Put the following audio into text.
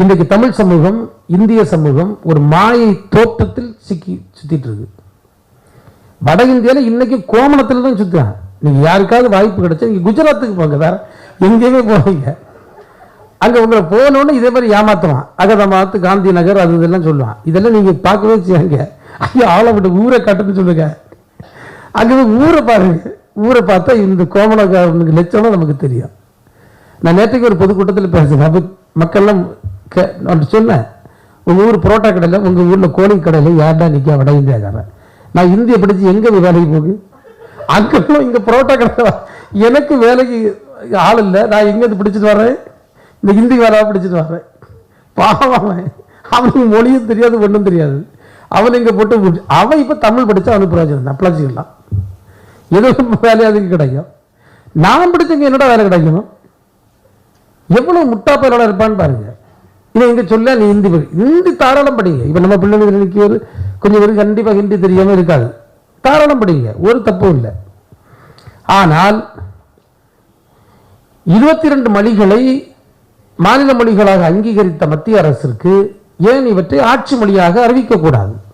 இன்றைக்கு தமிழ் சமூகம், இந்திய சமூகம் ஒரு மாயை தோற்றத்தில் சுத்திட்டு இருக்கு. வட இந்தியாவில் இன்னைக்கு கோமணத்தில் தான் சுத்துறாங்க. நீங்க யாருக்காவது வாய்ப்பு கிடைச்சா நீங்க குஜராத்துக்கு போங்க, வேற எங்கேயுமே போவீங்க. அங்க உங்களை போனோன்னு இதே மாதிரி ஏமாத்துவான். அகதமாத்து, காந்தி நகர், அது இதெல்லாம் சொல்லுவான். இதெல்லாம் நீங்க பார்க்கவே செய்யுங்க. ஐயோ ஆளை விட்டு ஊரை காட்டுன்னு சொல்லுங்க. அங்கே ஊரை பாருங்க. ஊரை பார்த்தா இந்த கோமணக்காரனுக்கு லட்சணம் நமக்கு தெரியும். நான் நேற்றுக்கு ஒரு பொதுக்கூட்டத்தில் பேசுகிறேன். அப்போ மக்கள்லாம் சொன்னேன், உங்கள் ஊர் புரோட்டா கடையில், உங்கள் ஊரில் கோழி கடையில் யார்டா நிற்க வட இந்தியாக்காரன். நான் இந்திய படித்து எங்கே வேலைக்கு போகு? அங்கெல்லாம் இங்கே புரோட்டா கடை எனக்கு வேலைக்கு ஆள் இல்லை. நான் எங்கேருந்து பிடிச்சிட்டு வர்றேன்? இந்த ஹிந்தி வேலை பிடிச்சிட்டு வர்றேன். பாவம், அவனுக்கு மொழியும் தெரியாது, ஒன்றும் தெரியாது. அவன் இங்கே போட்டு அவன் இப்போ தமிழ் படித்தா அவனுக்கு பிரயோஜனம் தான், பிழைச்சிக்கலாம். ஏதோ வேலையாதுக்கு கிடைக்கும். நான் படித்தவங்க என்னடா வேலை கிடைக்கணும்? எவ்வளவு முட்டாப்பையோட இருப்பான்னு பாருங்க. இவன் இங்க சொல்ல நீ ஹிந்தி படி, ஹிந்தி தாராளம் படிங்க. இப்ப நம்ம பிள்ளைங்களுக்கு கொஞ்சம் பேருக்கு கண்டிப்பா ஹிந்தி தெரியாம இருக்காது, தாராளம் படிங்க, ஒரு தப்பும் இல்லை. ஆனால் 22 மொழிகளை மாநில மொழிகளாக அங்கீகரித்த மத்திய அரசிற்கு ஏன் இவற்றை ஆட்சி மொழியாக அறிவிக்க கூடாது?